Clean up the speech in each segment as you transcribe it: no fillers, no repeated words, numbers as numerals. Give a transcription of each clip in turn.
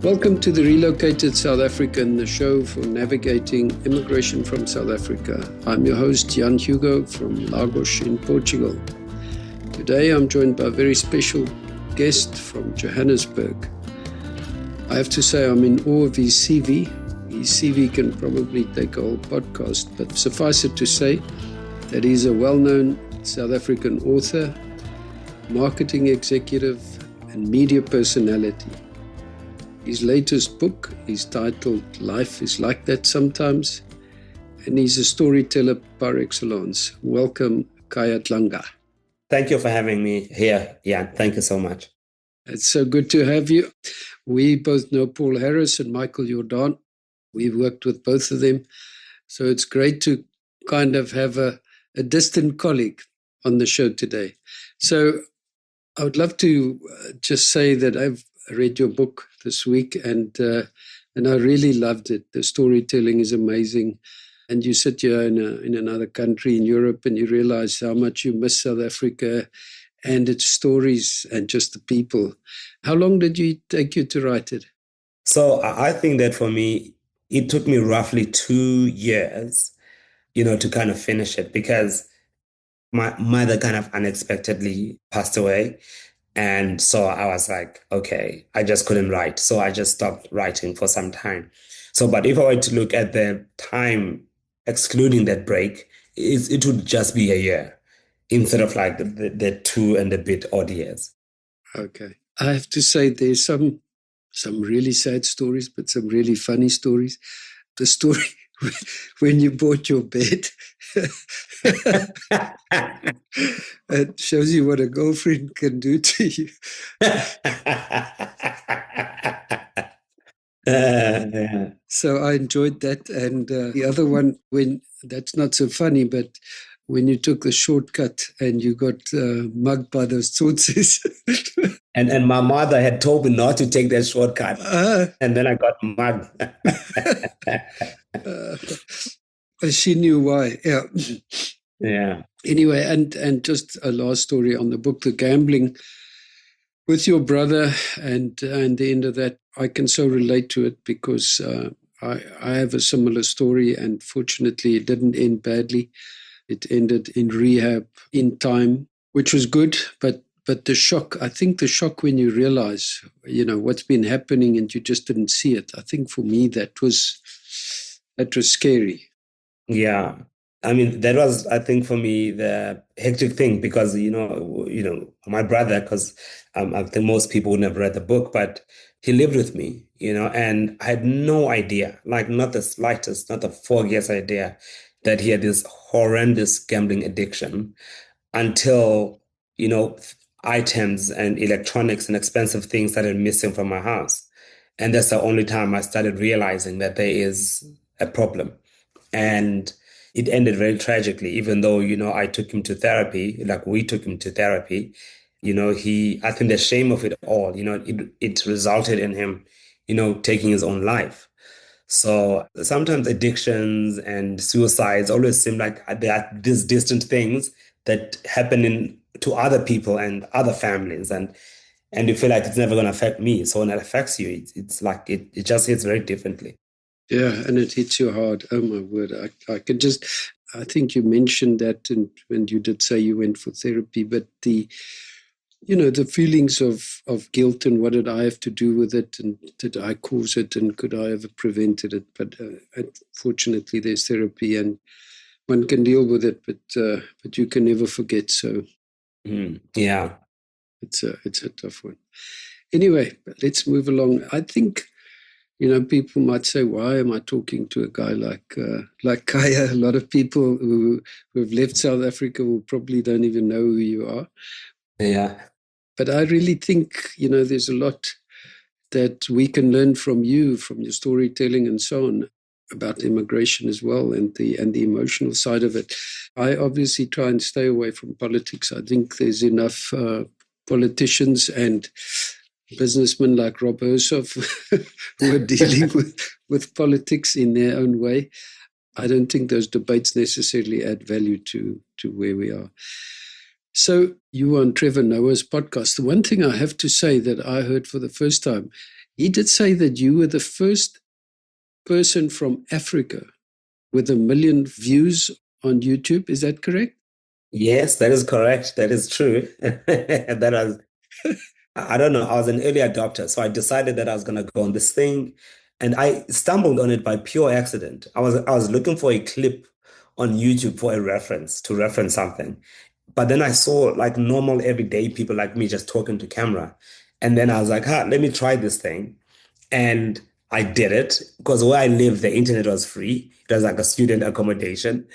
Welcome to the Relocated South African, the show for navigating immigration from South Africa. I'm your host, Jan Hugo from Lagos in Portugal. Today I'm joined by a very special guest from Johannesburg. I have to say I'm in awe of his CV. His CV can probably take a whole podcast, but suffice it to say that he's a well-known South African author, marketing executive, and media personality. His latest book is titled Life is Like That Sometimes, and he's a storyteller par excellence. Welcome, Khaya Dlanga. Thank you for having me here, Jan. Thank you so much. It's so good to have you. We both know Paul Harris and Michael Jordan. We've worked with both of them. So it's great to kind of have a distant colleague on the show today. So I would love to just say that I've read your book this week and I really loved it. The storytelling is amazing. And you sit here in another country in Europe and you realize how much you miss South Africa and its stories and just the people. How long did it take you to write it? So I think that for me, it took me roughly 2 years, to kind of finish it because my mother kind of unexpectedly passed away. And so I was like, okay, I just couldn't write. So I just stopped writing for some time. So, but if I were to look at the time, excluding that break, it would just be a year instead of like the 2 and a bit odd years. Okay. I have to say there's some really sad stories, but some really funny stories. The story when you bought your bed, it shows you what a girlfriend can do to you. Yeah. So I enjoyed that. And the other one, when that's not so funny, but when you took the shortcut and you got mugged by those tsotsies. And my mother had told me not to take that shortcut. And then I got mugged. She knew why. Yeah. Yeah. Anyway, and just a last story on the book, the gambling with your brother and the end of that. I can so relate to it because I have a similar story, and fortunately it didn't end badly. It ended in rehab in time, which was good, but the shock, I think the shock when you realize, what's been happening and you just didn't see it. I think for me that was scary. Yeah. I mean, that was, I think, for me, the hectic thing because, my brother, because I think most people would never read the book, but he lived with me, and I had no idea, like not the slightest, not the foggiest idea that he had this horrendous gambling addiction until, items and electronics and expensive things started missing from my house. And that's the only time I started realizing that there is a problem. And it ended very tragically, even though, I took him to therapy, like we took him to therapy. I think the shame of it all, it resulted in him, taking his own life. So sometimes addictions and suicides always seem like they are these distant things that happen to other people and other families. And you feel like it's never going to affect me. So when it affects you, it's like it just hits very differently. Yeah, and it hits you hard. Oh, my word. I think you mentioned that and when you did say you went for therapy, but the feelings of guilt and what did I have to do with it and did I cause it and could I have prevented it? But fortunately, there's therapy and one can deal with it, but you can never forget. So yeah, it's a tough one. Anyway, let's move along. I think, people might say, why am I talking to a guy like Khaya? A lot of people who have left South Africa will probably don't even know who you are. Yeah. But I really think, there's a lot that we can learn from you, from your storytelling and so on, about immigration as well and the emotional side of it. I obviously try and stay away from politics. I think there's enough politicians and businessmen like Rob Hersov who are dealing with politics in their own way. I don't think those debates necessarily add value to where we are. So you were on Trevor Noah's podcast. The one thing I have to say that I heard for the first time He did say that you were the first person from Africa with 1 million views on YouTube. Is that correct? Yes, that is correct. That is true. That was, I don't know, I was an early adopter, so I decided that I was going to go on this thing, and I stumbled on it by pure accident. I was looking for a clip on YouTube for a reference to reference something, but then I saw like normal everyday people like me just talking to camera, and then I was like, let me try this thing, and I did it because where I lived, the internet was free. It was like a student accommodation.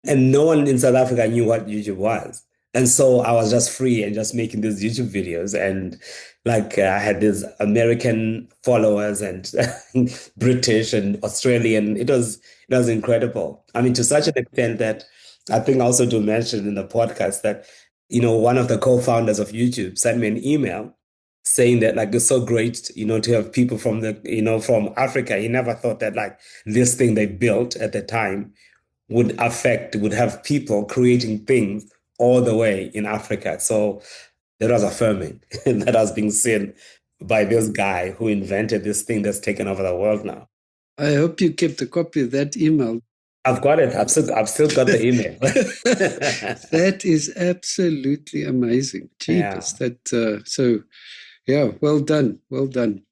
And no one in South Africa knew what YouTube was. And so I was just free and just making these YouTube videos. And like I had these American followers and British and Australian. It was incredible. I mean, to such an extent that I think I also to mention in the podcast that, one of the co-founders of YouTube sent me an email saying that like it's so great, to have people from from Africa. He never thought that like this thing they built at the time would have people creating things all the way in Africa. So that was affirming that I was being seen by this guy who invented this thing that's taken over the world now. I hope you kept a copy of that email. I've got it. I've still got the email. That is absolutely amazing. Jeepers. Yeah. So yeah, well done. Well done.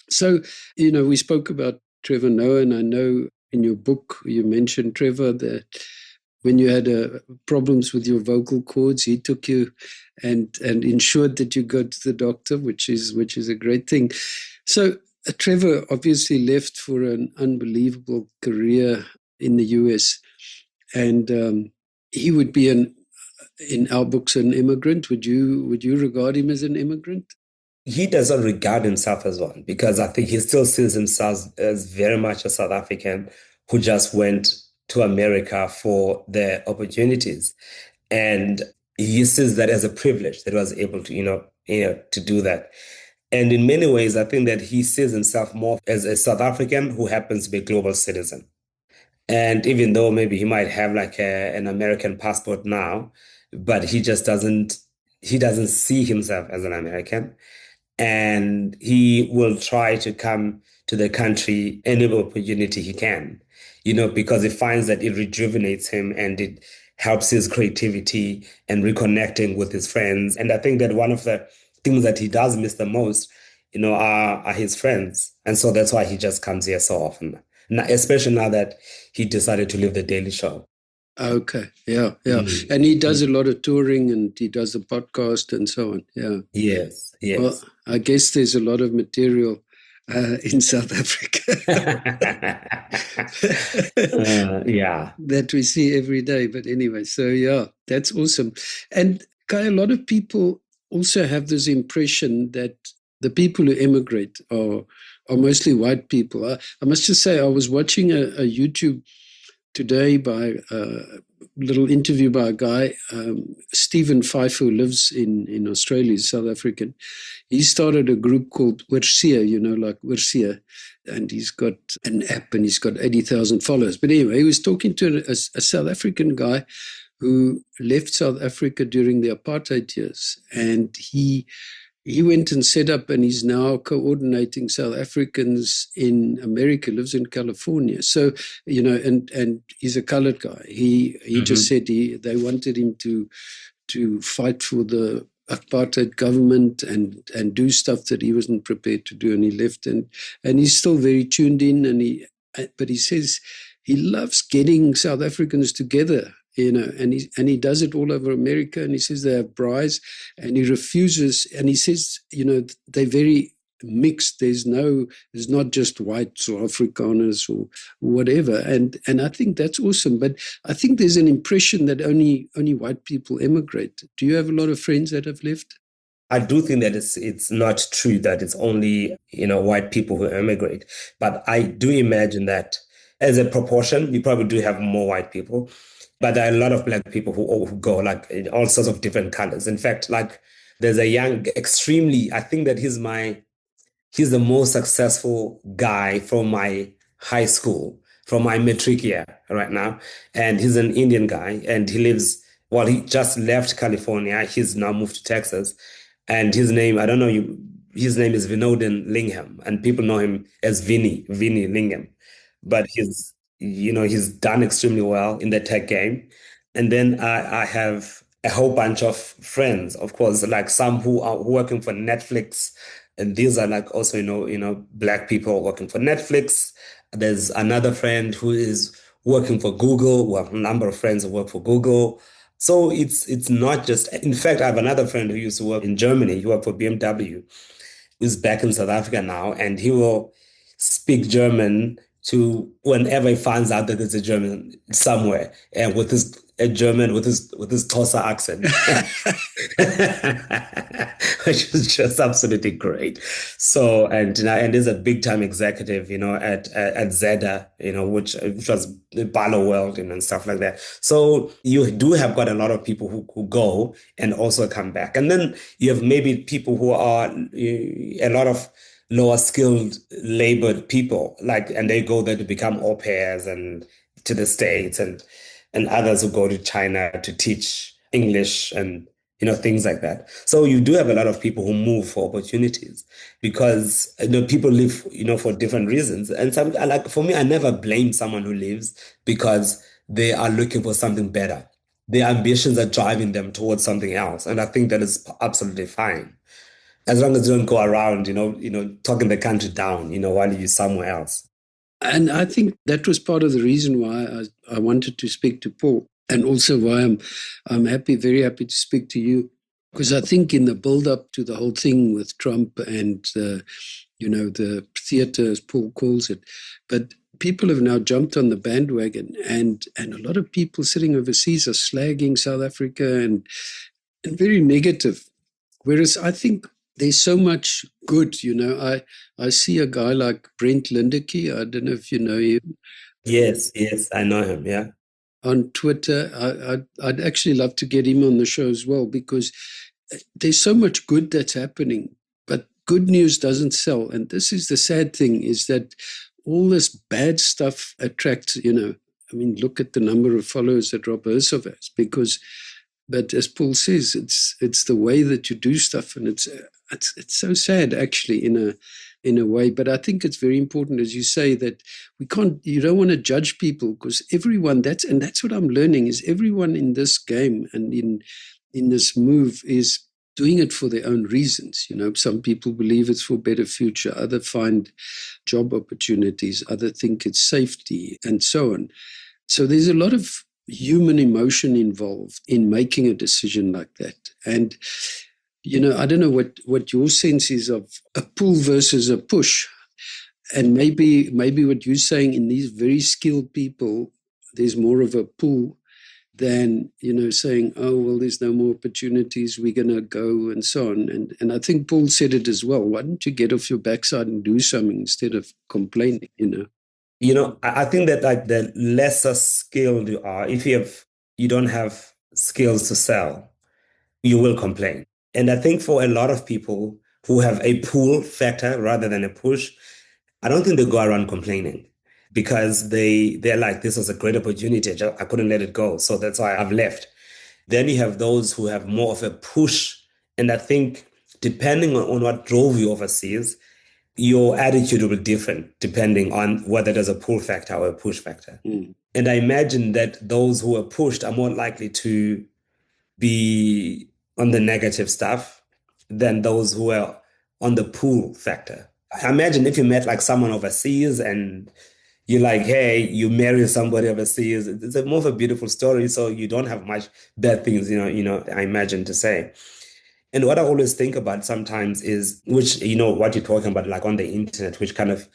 So, we spoke about Trevor Noah, and I know in your book you mentioned Trevor that when you had problems with your vocal cords, he took you and ensured that you go to the doctor, which is a great thing. So Trevor obviously left for an unbelievable career in the US, and he would be in our books an immigrant. Would you regard him as an immigrant? He doesn't regard himself as one because I think he still sees himself as very much a South African who just went to America for the opportunities. And he sees that as a privilege that he was able to, to do that. And in many ways, I think that he sees himself more as a South African who happens to be a global citizen. And even though maybe he might have like an American passport now, but he doesn't see himself as an American, and he will try to come to the country any opportunity he can, because he finds that it rejuvenates him and it helps his creativity and reconnecting with his friends. And I think that one of the things that he does miss the most, are his friends. And so that's why he just comes here so often. Now, especially now that he decided to leave the Daily Show. Okay. Yeah, yeah. Mm. And he does a lot of touring and he does the podcast and so on. Yeah. Yes, Well, yes. I guess there's a lot of material in South Africa Yeah. that we see every day. But anyway, so yeah, that's awesome. And Kai, a lot of people also have this impression that the people who immigrate are mostly white people. I must just say, I was watching a YouTube today by a little interview by a guy, Stephen Fife, who lives in Australia, he's South African. He started a group called Wersia, like Wersia, and he's got an app and he's got 80,000 followers. But anyway, he was talking to a South African guy who left South Africa during the apartheid years, and he went and set up, and he's now coordinating South Africans in America, lives in California. So, and he's a colored guy. He just Hmm. said they wanted him to fight for the apartheid government and do stuff that he wasn't prepared to do, and he left, and he's still very tuned in, but he says he loves getting South Africans together, and he does it all over America, and he says they have braais, and he refuses, and he says, they're very mixed. There's not just whites or Afrikaners or whatever, and I think that's awesome. But I think there's an impression that only white people emigrate. Do you have a lot of friends that have left? I do think that it's not true that it's only, white people who immigrate, but I do imagine that as a proportion, you probably do have more white people, but there are a lot of black people who go like in all sorts of different colors. In fact, like there's a young, extremely, I think that he's the most successful guy from my high school, from my matric year right now. And he's an Indian guy and he just left California. He's now moved to Texas. And his name, I don't know, his name is Vinodan Lingham, and people know him as Vinny Lingham. But he's done extremely well in the tech game. And then I have a whole bunch of friends, of course, like some who are working for Netflix, and these are like also, black people working for Netflix. There's another friend who is working for Google. We have a number of friends who work for Google. So it's not just, in fact, I have another friend who used to work in Germany. He worked for BMW, who's back in South Africa now, and he will speak German to whenever he finds out that there's a German somewhere, and with his a German with his Xhosa accent, which is just absolutely great. So and he's a big time executive, at Zeda, which was the Balo World, and stuff like that. So you do have got a lot of people who go and also come back, and then you have maybe people who are a lot of lower skilled labored people, like, and they go there to become au pairs and to the States, and others who go to China to teach English and things like that. So you do have a lot of people who move for opportunities because people live for different reasons. And some, like, for me, I never blame someone who lives because they are looking for something better. Their ambitions are driving them towards something else, and I think that is absolutely fine as long as you don't go around, talking the country down, while you're somewhere else. And I think that was part of the reason why I wanted to speak to Paul, and also why I'm happy, very happy to speak to you, because I think in the build up to the whole thing with Trump and the theater, as Paul calls it, but people have now jumped on the bandwagon, and a lot of people sitting overseas are slagging South Africa and very negative. Whereas I think there's so much good, I see a guy like Brent Lindecky, I don't know if you know him, Yes, yes, I know him. Yeah. on Twitter. I'd actually love to get him on the show as well, because there's so much good that's happening, but good news doesn't sell. And this is the sad thing, is that all this bad stuff attracts, I mean, look at the number of followers that Rob Hersov has, but as Paul says, it's the way that you do stuff, and it's so sad actually in a way. But I think it's very important, as you say, that you don't want to judge people, because everyone that's what I'm learning, is everyone in this game and in this move is doing it for their own reasons. Some people believe it's for a better future, other find job opportunities, other think it's safety, and so on. So there's a lot of human emotion involved in making a decision like that. And, I don't know what your sense is of a pull versus a push. And maybe what you're saying, in these very skilled people, there's more of a pull than, saying, oh, well, there's no more opportunities, we're going to go, and so on. And I think Paul said it as well. Why don't you get off your backside and do something instead of complaining? I think that, like, the lesser skilled you are, if you don't have skills to sell, you will complain. And I think for a lot of people who have a pull factor rather than a push, I don't think they go around complaining because they're like, this was a great opportunity. I couldn't let it go. So that's why I've left. Then you have those who have more of a push. And I think depending on what drove you overseas, your attitude will be different depending on whether there's a pull factor or a push factor. Mm. And I imagine that those who are pushed are more likely to be on the negative stuff than those who are on the pull factor. I imagine if you met like someone overseas and you're like, hey, you marry somebody overseas, it's a more of a beautiful story. So you don't have much bad things, I imagine, to say. And what I always think about sometimes is, which, what you're talking about, like on the internet, which kind of,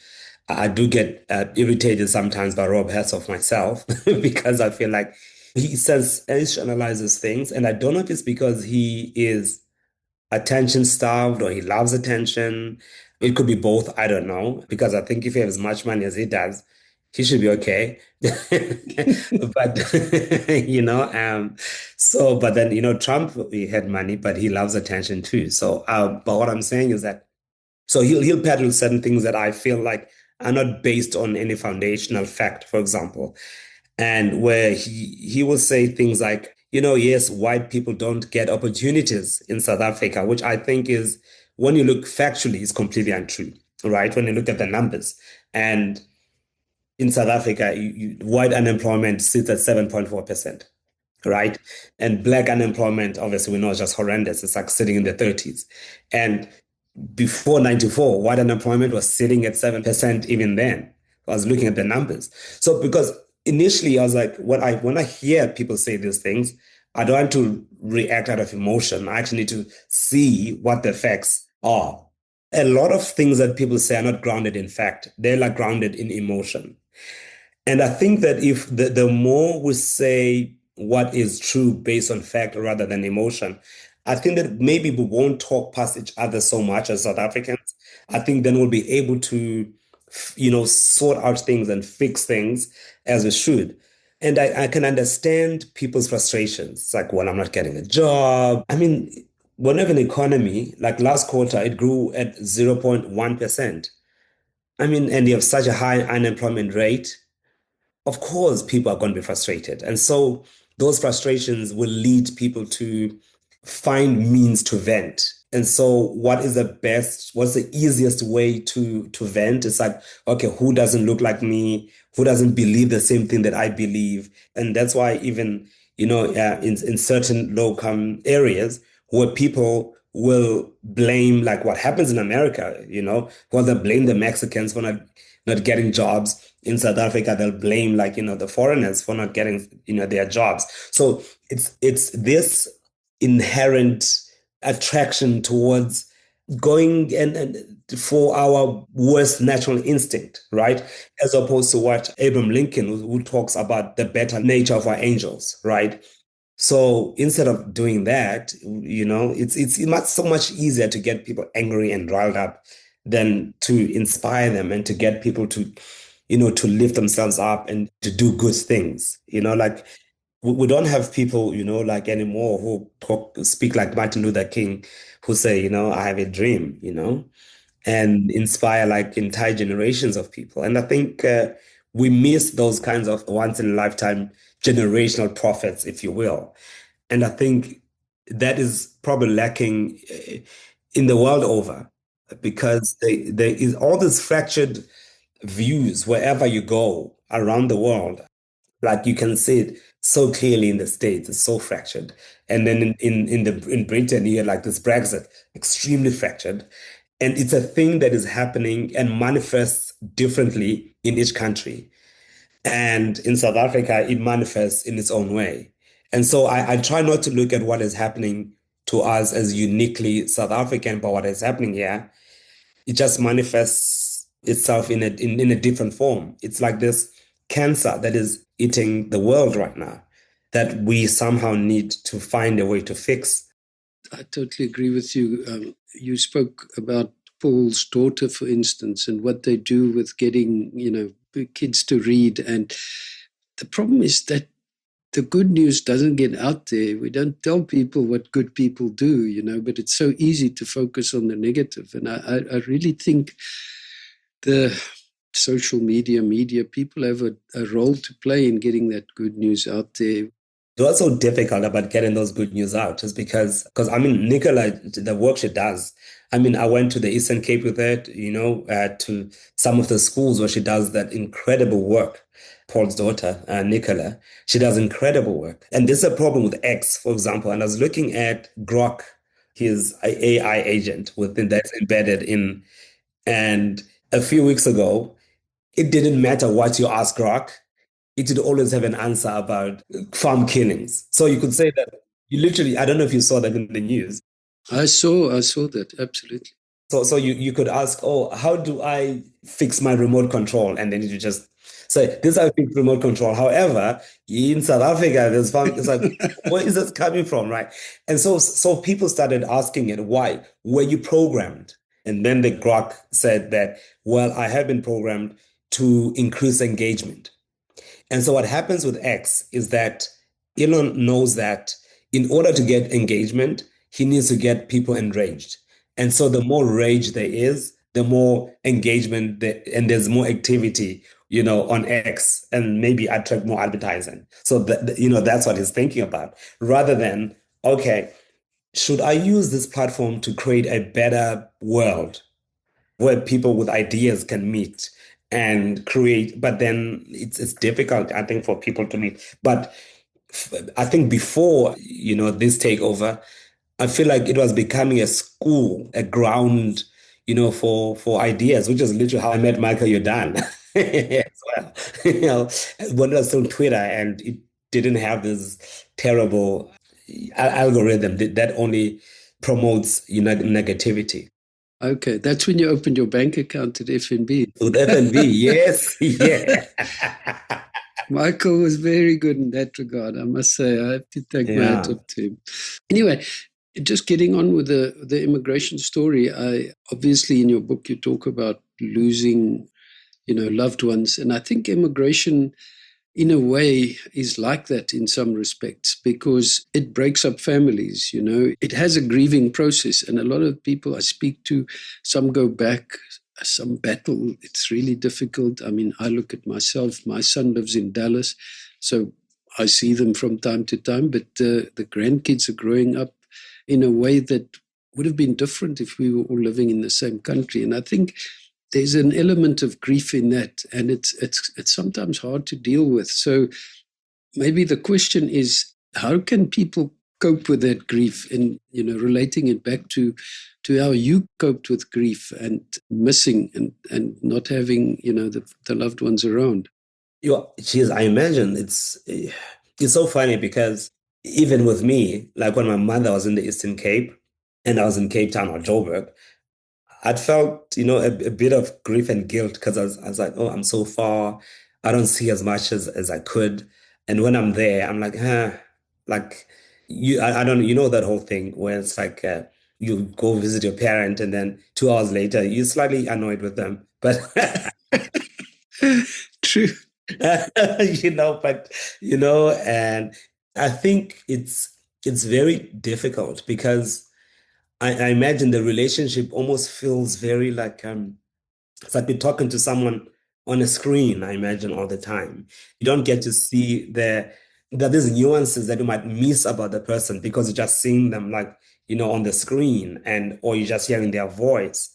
I do get irritated sometimes by Rob Hersov myself, because I feel like he analyzes things. And I don't know if it's because he is attention starved or he loves attention. It could be both. I don't know. Because I think if he has as much money as he does, he should be okay. But, but then, Trump, he had money, but he loves attention too. So, but what I'm saying is that, so he'll peddle certain things that I feel like are not based on any foundational fact, for example. And where he will say things like, yes, white people don't get opportunities in South Africa, which I think is when you look factually, it's completely untrue, right? When you look at the numbers. And in South Africa, white unemployment sits at 7.4%, right? And black unemployment, obviously, we know is just horrendous. It's like sitting in the 30s. And before 94, white unemployment was sitting at 7% even then. I was looking at the numbers. So because initially I was like, when I hear people say these things, I don't want to react out of emotion. I actually need to see what the facts are. A lot of things that people say are not grounded in fact. They're like grounded in emotion. And I think that if the more we say what is true based on fact rather than emotion, I think that maybe we won't talk past each other so much as South Africans. I think then we'll be able to, sort out things and fix things as we should. And I can understand people's frustrations. It's like, well, I'm not getting a job. I mean, when we have an economy, like last quarter, it grew at 0.1%. I mean, and you have such a high unemployment rate, of course, people are going to be frustrated. And so those frustrations will lead people to find means to vent. And so what's the easiest way to vent? It's like, okay, who doesn't look like me? Who doesn't believe the same thing that I believe? And that's why even, in certain low-income areas where people will blame like what happens in America, where they blame the Mexicans for not getting jobs. In South Africa, they'll blame like, the foreigners for not getting, their jobs. So it's this inherent attraction towards going and for our worst natural instinct, right? As opposed to what Abraham Lincoln, who talks about the better nature of our angels, right? So instead of doing that, it's much so much easier to get people angry and riled up than to inspire them and to get people to, to lift themselves up and to do good things. Like we don't have people, like anymore who speak like Martin Luther King, who say, I have a dream, and inspire like entire generations of people. And I think we miss those kinds of once in a lifetime generational prophets, if you will. And I think that is probably lacking in the world over because there is all these fractured views wherever you go around the world. Like you can see it so clearly in the States, it's so fractured. And then in Britain, you had like this Brexit, extremely fractured. And it's a thing that is happening and manifests differently in each country. And in South Africa, it manifests in its own way. And so I try not to look at what is happening to us as uniquely South African, but what is happening here, it just manifests itself in a different form. It's like this cancer that is eating the world right now that we somehow need to find a way to fix. I totally agree with you. You spoke about Paul's daughter, for instance, and what they do with getting, kids to read. And the problem is that the good news doesn't get out there. We don't tell people what good people do, but it's so easy to focus on the negative. And I really think the social media people have a role to play in getting that good news out there. What's so difficult about getting those good news out is because I mean, Nicola, the work she does. I mean, I went to the Eastern Cape with her, to some of the schools where she does that incredible work. Paul's daughter, Nicola, she does incredible work. And this is a problem with X, for example. And I was looking at Grok, his AI agent within that's embedded in. And a few weeks ago, it didn't matter what you ask Grok, it would always have an answer about farm killings. So you could say that you literally, I don't know if you saw that in the news. I saw that, absolutely. So you could ask, oh, how do I fix my remote control? And then you just say, this is how I fix remote control. However, in South Africa, there's farm, it's like, where is this coming from, right? And so people started asking it, why? Were you programmed? And then the Grok said that, well, I have been programmed to increase engagement. And so what happens with X is that Elon knows that in order to get engagement, he needs to get people enraged. And so the more rage there is, the more engagement and there's more activity, on X and maybe attract more advertising. So that's what he's thinking about rather than, okay, should I use this platform to create a better world where people with ideas can meet and create, but then it's difficult, I think, for people to meet. But I think before, this takeover, I feel like it was becoming a school, a ground, for ideas, which is literally how I met Michael Jordan as well. When it was on Twitter and it didn't have this terrible algorithm that only promotes, negativity. Okay, that's when you opened your bank account at FNB. With F&B, yes, yeah. Michael was very good in that regard, I must say. I have to take my hat Yeah. off to him. Anyway, just getting on with the immigration story, I obviously in your book you talk about losing, loved ones, and I think immigration in a way is like that in some respects because it breaks up families. It has a grieving process, and a lot of people I speak to, some go back, some battle. It's really difficult. I mean, I look at myself, my son lives in Dallas, so I see them from time to time, but the grandkids are growing up in a way that would have been different if we were all living in the same country. And I think there's an element of grief in that, and it's sometimes hard to deal with. So maybe the question is, how can people cope with that grief, and relating it back to how you coped with grief and missing and not having the loved ones around. Geez, I imagine it's so funny because even with me, like when my mother was in the Eastern Cape and I was in Cape Town or Joburg, I'd felt, a bit of grief and guilt because I was like, oh, I'm so far. I don't see as much as I could. And when I'm there, I'm like, like I don't, that whole thing where it's like you go visit your parent and then 2 hours later, you're slightly annoyed with them. But True. but and I think it's very difficult because I imagine the relationship almost feels very like it's like you're talking to someone on a screen, I imagine, all the time. You don't get to see that there's nuances that you might miss about the person because you're just seeing them like, on the screen and or you're just hearing their voice.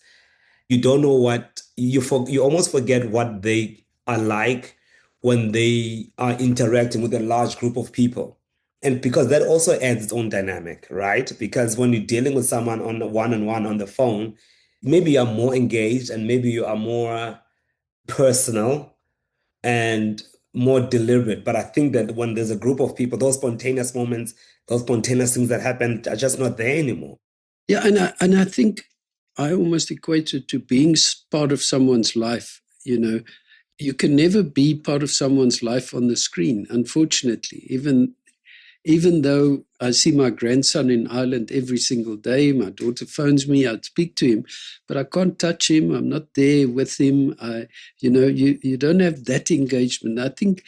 You don't know what you almost forget what they are like when they are interacting with a large group of people. And because that also adds its own dynamic, right? Because when you're dealing with someone on the one-on-one on the phone, maybe you're more engaged and maybe you are more personal and more deliberate. But I think that when there's a group of people, those spontaneous moments, those spontaneous things that happen are just not there anymore. Yeah, and I think I almost equate it to being part of someone's life. You can never be part of someone's life on the screen, unfortunately. Even though I see my grandson in Ireland every single day, my daughter phones me, I'd speak to him, but I can't touch him. I'm not there with him. You don't have that engagement. I think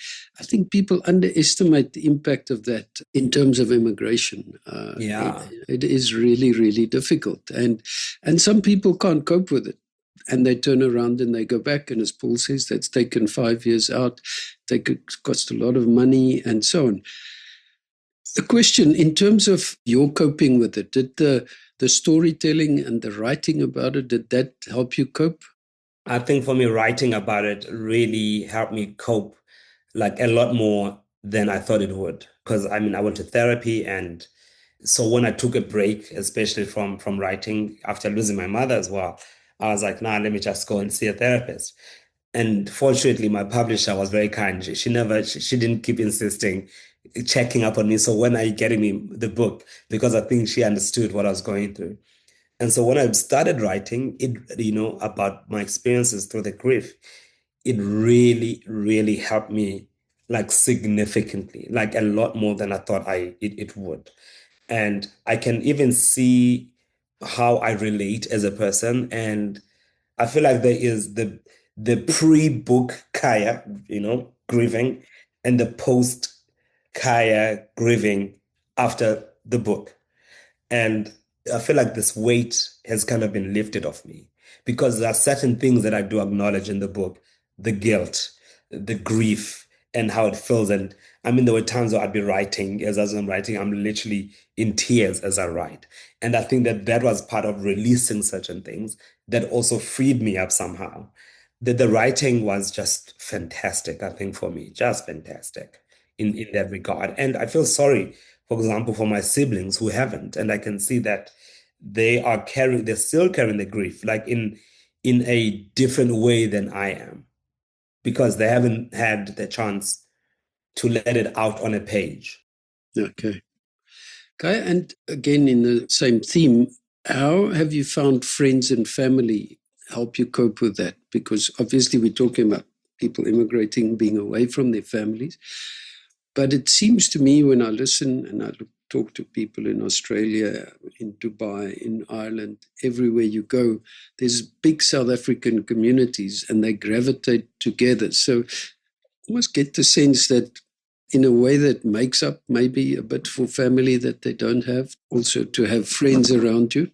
people underestimate the impact of that in terms of immigration. Yeah. It is really, really difficult, and some people can't cope with it. And they turn around and they go back. And as Paul says, that's taken 5 years out. They could cost a lot of money and so on. The question, in terms of your coping with it, did the storytelling and the writing about it, did that help you cope? I think for me, writing about it really helped me cope like a lot more than I thought it would. Because I mean, I went to therapy, and so when I took a break, especially from writing after losing my mother as well, I was like, nah, let me just go and see a therapist. And fortunately, my publisher was very kind. She didn't keep insisting, checking up on me. So when are you getting me the book? Because I think she understood what I was going through. And so when I started writing it, about my experiences through the grief, it really, really helped me like significantly, like a lot more than I thought it would. And I can even see how I relate as a person. And I feel like there is the pre-book Khaya, grieving, and the post Khaya grieving after the book. And I feel like this weight has kind of been lifted off me because there are certain things that I do acknowledge in the book, the guilt, the grief, and how it feels. And I mean, there were times where I'd be writing, as I'm writing, I'm literally in tears as I write. And I think that that was part of releasing certain things that also freed me up somehow. The writing was just fantastic, I think, for me, just fantastic in that regard. And I feel sorry, for example, for my siblings who haven't. And I can see that they're still carrying the grief, like in a different way than I am, because they haven't had the chance to let it out on a page. Okay. Okay. And again, in the same theme, how have you found friends and family help you cope with that? Because obviously, we're talking about people immigrating, being away from their families. But it seems to me when I listen and I talk to people in Australia, in Dubai, in Ireland, everywhere you go, there's big South African communities and they gravitate together. So almost get the sense that in a way that makes up maybe a bit for family that they don't have, also to have friends around you.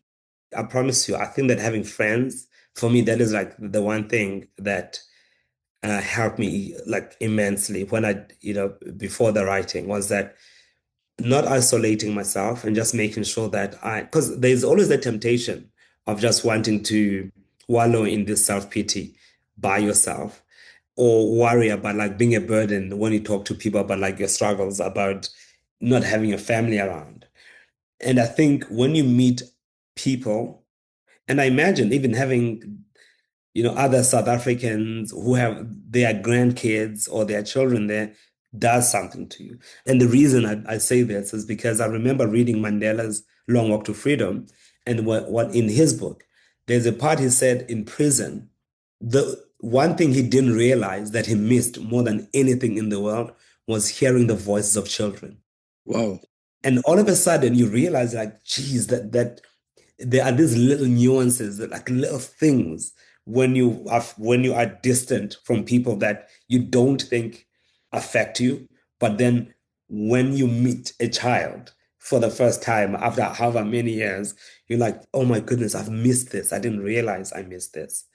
I promise you, I think that having friends, for me, that is like the one thing that helped me like immensely when before the writing was that not isolating myself and just making sure that because there's always the temptation of just wanting to wallow in this self-pity by yourself or worry about like being a burden when you talk to people about like your struggles about not having a family around. And I think when you meet people, and I imagine even having other South Africans who have their grandkids or their children there does something to you. And the reason I say this is because I remember reading Mandela's Long Walk to Freedom, and what in his book, there's a part he said in prison, the one thing he didn't realize that he missed more than anything in the world was hearing the voices of children. Wow. And all of a sudden you realize like, geez, that there are these little nuances, that like little things when you are distant from people that you don't think affect you, but then when you meet a child for the first time after however many years, you're like, oh my goodness, I've missed this. I didn't realize I missed this.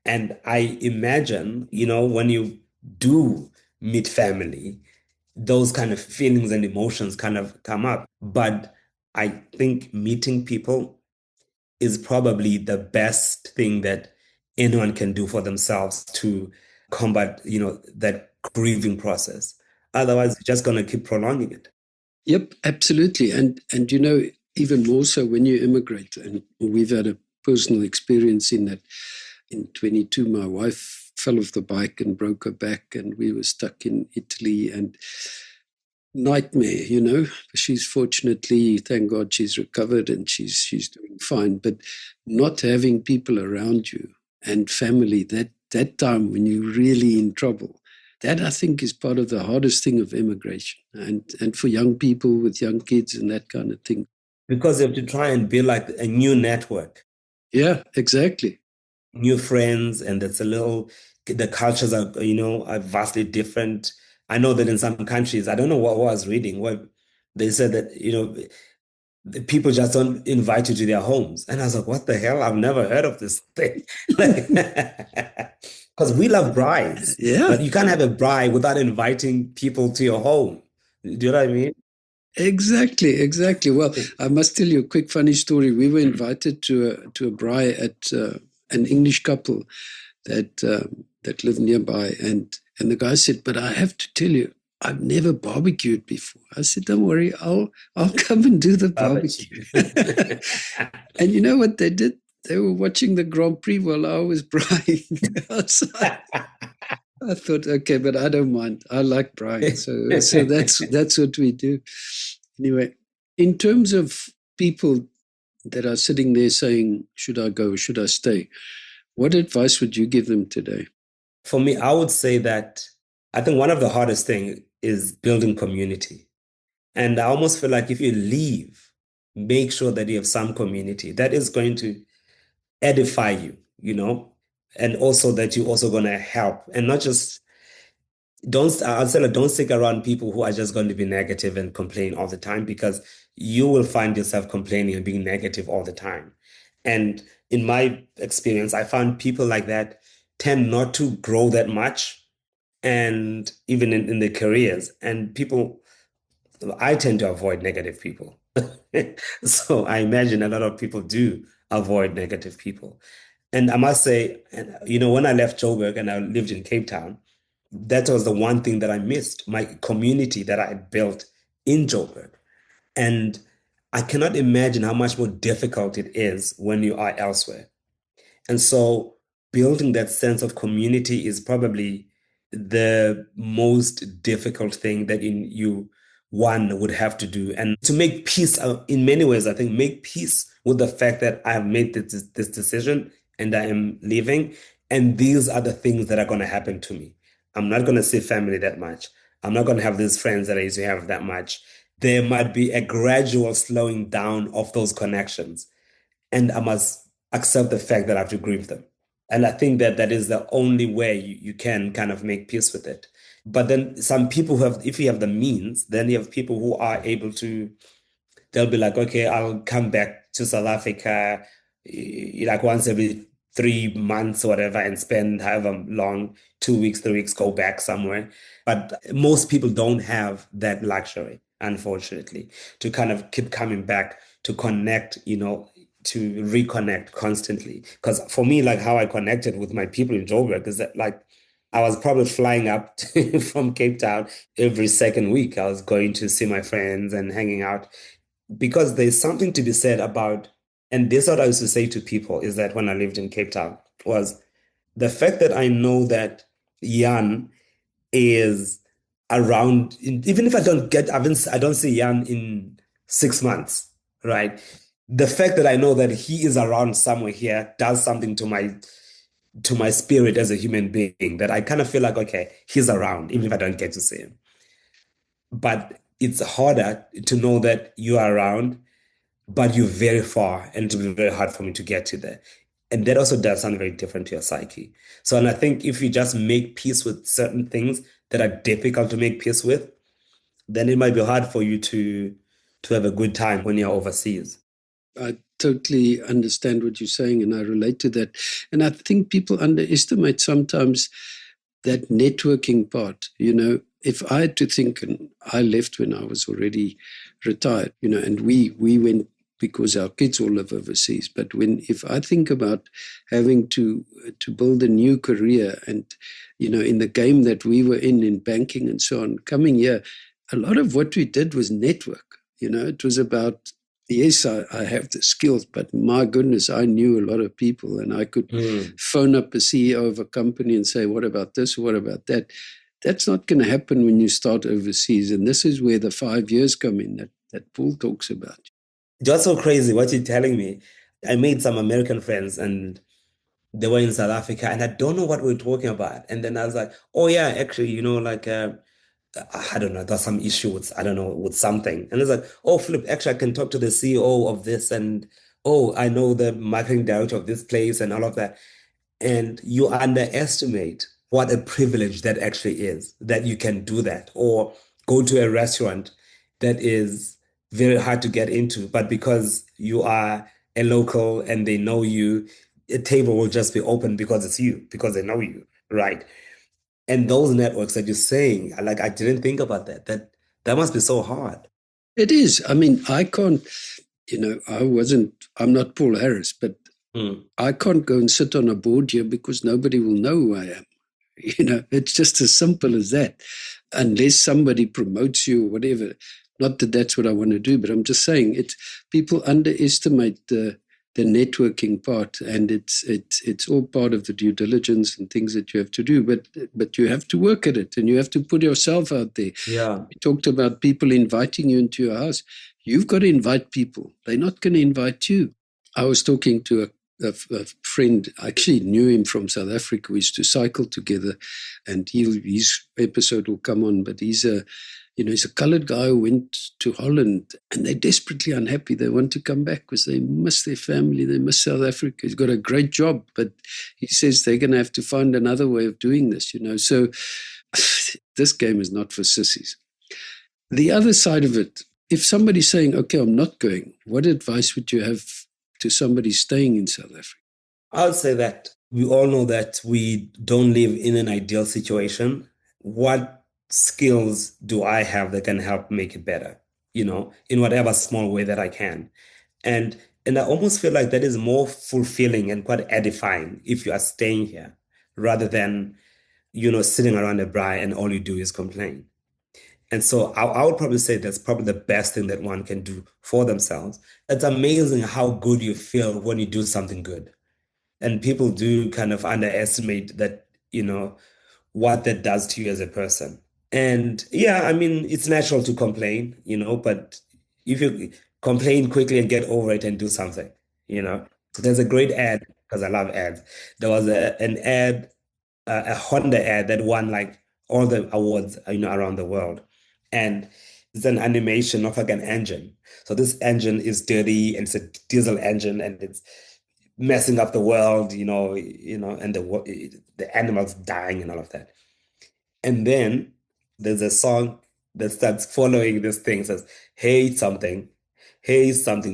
And I imagine, when you do meet family, those kind of feelings and emotions kind of come up. But I think meeting people is probably the best thing that anyone can do for themselves to combat, that grieving process. Otherwise, you're just going to keep prolonging it. Yep, absolutely. And even more so when you immigrate, and we've had a personal experience in that. In 22, my wife fell off the bike and broke her back, and we were stuck in Italy, and nightmare. She's fortunately, thank God, she's recovered and she's doing fine. But not having people around you and family that time when you're really in trouble, that I think is part of the hardest thing of immigration, and for young people with young kids and that kind of thing. Because you have to try and build like a new network, Yeah, exactly. new friends, and the cultures are vastly different. I know that in some countries, I don't know what I was reading, where they said that, the people just don't invite you to their homes. And I was like, what the hell? I've never heard of this thing. Like, because we love brides, Yeah. but you can't have a bride without inviting people to your home. Do you know what I mean? Exactly, exactly. Well, I must tell you a quick funny story. We were invited to a braai at an English couple that lived nearby, and the guy said, "But I have to tell you, I've never barbecued before." I said, "Don't worry, I'll come and do the barbecue." Barbecue. And you know what they did? They were watching the Grand Prix while I was braaiing outside. I thought, okay, but I don't mind. I like braaiing, so that's what we do. Anyway, in terms of people that are sitting there saying, "Should I go? Should I stay?" What advice would you give them today? For me, I would say that I think one of the hardest thing is building community. And I almost feel like if you leave, make sure that you have some community that is going to edify you, and also that you're also going to help and not just I'll say like, don't stick around people who are just going to be negative and complain all the time because you will find yourself complaining and being negative all the time. And in my experience, I found people like that tend not to grow that much and even in their careers. And people, I tend to avoid negative people. So I imagine a lot of people do avoid negative people. And I must say, and, when I left Joburg and I lived in Cape Town, that was the one thing that I missed, my community that I had built in Joburg. And I cannot imagine how much more difficult it is when you are elsewhere. And so building that sense of community is probably the most difficult thing that one would have to do. And to make peace, in many ways, I think make peace with the fact that I have made this decision and I am leaving. And these are the things that are going to happen to me. I'm not going to see family that much. I'm not going to have these friends that I used to have that much. There might be a gradual slowing down of those connections, and I must accept the fact that I have to grieve them. And I think that that is the only way you can kind of make peace with it. But then some people who have, if you have the means, then you have people who are able to, they'll be like, okay, I'll come back to South Africa like once every 3 months or whatever and spend however long, 2 weeks, 3 weeks, go back somewhere. But most people don't have that luxury, unfortunately, to kind of keep coming back to connect, to reconnect constantly. Because for me, like how I connected with my people in Joburg is that like I was probably flying up from Cape Town every second week. I was going to see my friends and hanging out because there's something to be said about, and this is what I used to say to people is that when I lived in Cape Town was the fact that I know that Jan is around, even if I don't see Jan in 6 months, right? The fact that I know that he is around somewhere here does something to my spirit as a human being that I kind of feel like, okay, he's around, even if I don't get to see him. But it's harder to know that you are around, but you're very far, and it will be very hard for me to get to there. And that also does sound very different to your psyche. So, and I think if you just make peace with certain things that are difficult to make peace with, then it might be hard for you to have a good time when you're overseas. I totally understand what you're saying, and I relate to that. And I think people underestimate sometimes that networking part. If I had to think, and I left when I was already retired, and we went because our kids all live overseas. But if I think about having to build a new career, and in the game that we were in banking and so on, coming here, a lot of what we did was network. It was about, yes, I have the skills, but my goodness, I knew a lot of people, and I could Mm. phone up a CEO of a company and say, what about this? What about that? That's not going to happen when you start overseas. And this is where the 5 years come in that Paul talks about. Just so crazy what you're telling me. I made some American friends and they were in South Africa and I don't know what we were talking about. And then I was like, oh yeah, actually, like I don't know, there's some issue with, I don't know, with something. And it's like, oh, flip, actually, I can talk to the CEO of this, and oh, I know the marketing director of this place and all of that. And you underestimate what a privilege that actually is, that you can do that, or go to a restaurant that is very hard to get into, but because you are a local and they know you, a table will just be open because it's you, because they know you, right? And those networks that you're saying, like I didn't think about that. That must be so hard. It is. I mean, I can't, I'm not Paul Harris, but Mm. I can't go and sit on a board here because nobody will know who I am. It's just as simple as that, unless somebody promotes you or whatever. Not that that's what I want to do, but I'm just saying people underestimate the networking part, and it's all part of the due diligence and things that you have to do. But you have to work at it, and you have to put yourself out there. Yeah. We talked about people inviting you into your house. You've got to invite people. They're not going to invite you. I was talking to a friend. I actually knew him from South Africa. We used to cycle together, and his episode will come on. But he's a colored guy who went to Holland, and they're desperately unhappy. They want to come back because they miss their family. They miss South Africa. He's got a great job, but he says they're going to have to find another way of doing this. So this game is not for sissies. The other side of it, if somebody's saying, okay, I'm not going, what advice would you have to somebody staying in South Africa? I would say that we all know that we don't live in an ideal situation. what skills do I have that can help make it better, in whatever small way that I can. And and I almost feel like that is more fulfilling and quite edifying if you are staying here rather than, sitting around a braai and all you do is complain. And so I would probably say that's probably the best thing that one can do for themselves. It's amazing how good you feel when you do something good. And people do kind of underestimate that, what that does to you as a person. And yeah, I mean, it's natural to complain, but if you complain quickly and get over it and do something, you know. There's a great ad, because I love ads. There was an ad, a Honda ad that won like all the awards, around the world. And it's an animation of like an engine. So this engine is dirty and it's a diesel engine and it's messing up the world, and the animals dying and all of that. And then there's a song that starts following this thing, says, hey something,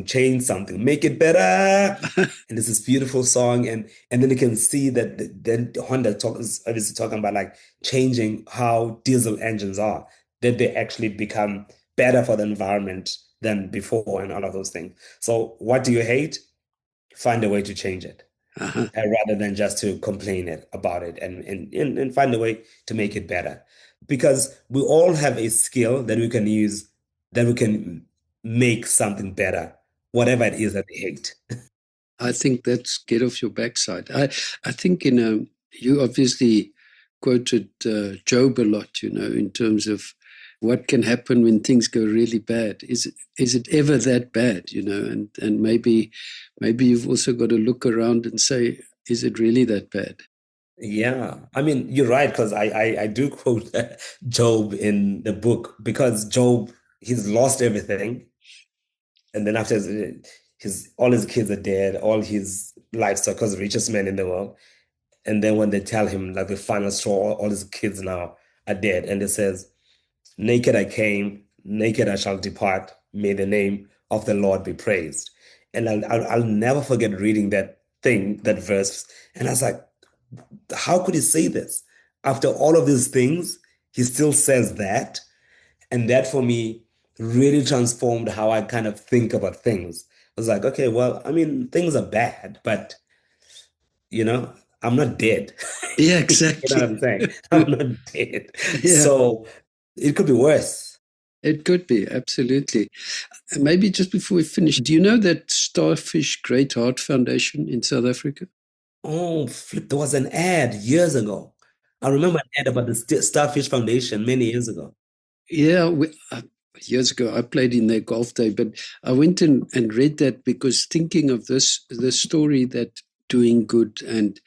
change something, make it better. And it's this beautiful song. And then you can see that then Honda is obviously talking about like changing how diesel engines are, that they actually become better for the environment than before and all of those things. So what do you hate? Find a way to change it Uh-huh. rather than just to complain about it and find a way to make it better. Because we all have a skill that we can use that we can make something better, whatever it is that we hate. I think that's get off your backside. I think you obviously quoted Job a lot, in terms of what can happen when things go really bad. Is it ever that bad, And maybe you've also got to look around and say, is it really that bad? Yeah, I mean, you're right, because I do quote Job in the book because Job, he's lost everything. And then after his all his kids are dead, all his livestock, because the richest man in the world. And then when they tell him like the final straw, all his kids now are dead. And it says, naked I came, naked I shall depart. May the name of the Lord be praised. And I'll never forget reading that verse. And I was like, how could he say this? After all of these things, he still says that. And that for me really transformed how I kind of think about things. I was like, okay, well, I mean, things are bad, but you know, I'm not dead. Yeah, You know what exactly. I'm saying? I'm not dead. Yeah, So it could be worse. it could be, absolutely. And maybe just before we finish, do you know that Starfish Great Heart Foundation in South Africa? Oh, flip, there was an ad years ago. I remember an ad about the Starfish Foundation many years ago. Yeah, years ago I played in their golf day, but I went in and read that because thinking of the story that doing good and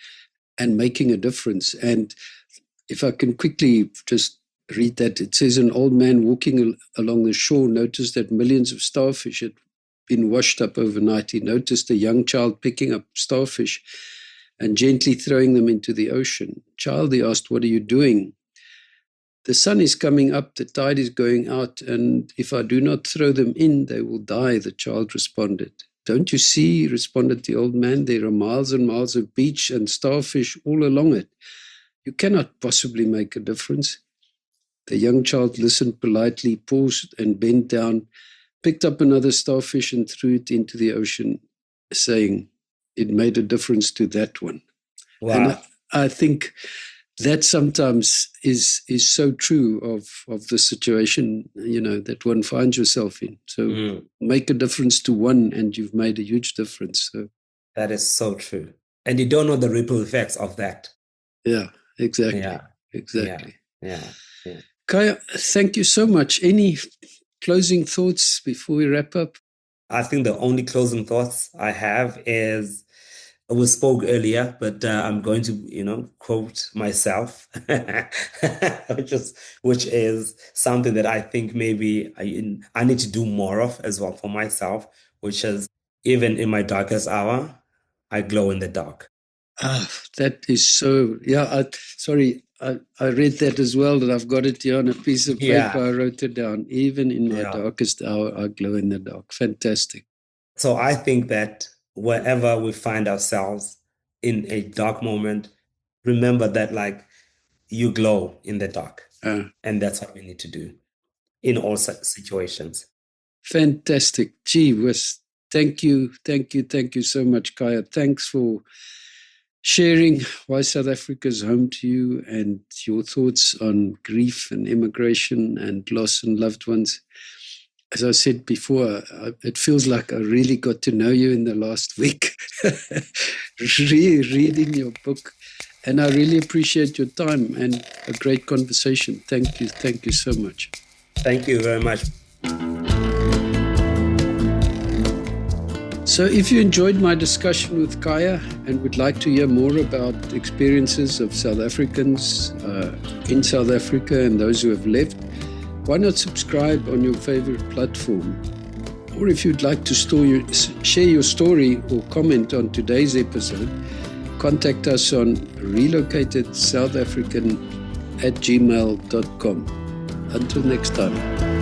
making a difference. And if I can quickly just read that, it says an old man walking along the shore noticed that millions of starfish had been washed up overnight. He noticed a young child picking up starfish and gently throwing them into the ocean. Child, he asked, what are you doing? The sun is coming up, the tide is going out, and if I do not throw them in, they will die, the child responded. Don't you see, responded the old man, there are miles and miles of beach and starfish all along it. You cannot possibly make a difference. The young child listened politely, paused and bent down, picked up another starfish and threw it into the ocean, saying, it made a difference to that one. And Wow. I think that sometimes is so true of the situation, that one finds yourself in. So Mm, make a difference to one and you've made a huge difference. So that is so true. And you don't know the ripple effects of that. yeah, exactly. Yeah. Yeah. Exactly. Yeah. Yeah. Khaya, thank you so much. Any closing thoughts before we wrap up? I think the only closing thoughts I have is we spoke earlier, but I'm going to, quote myself, which is something that I think maybe I need to do more of as well for myself, which is even in my darkest hour, I glow in the dark. Ah, that is so, yeah, I read that as well, that I've got it here on a piece of paper. Yeah, I wrote it down. Even in my yeah. darkest hour, I glow in the dark. Fantastic. So I think that wherever we find ourselves in a dark moment, remember that like you glow in the dark. And that's what we need to do in all situations. Fantastic. Gee whiz. Thank you so much, Khaya. Thanks for sharing why South Africa is home to you and your thoughts on grief and immigration and loss and loved ones. As I said before, it feels like I really got to know you in the last week, reading your book. And I really appreciate your time and a great conversation. Thank you so much. Thank you very much. So if you enjoyed my discussion with Khaya and would like to hear more about the experiences of South Africans in South Africa and those who have left, why not subscribe on your favorite platform? Or if you'd like to share your story or comment on today's episode, contact us on relocatedSouthAfrican@gmail.com. Until next time.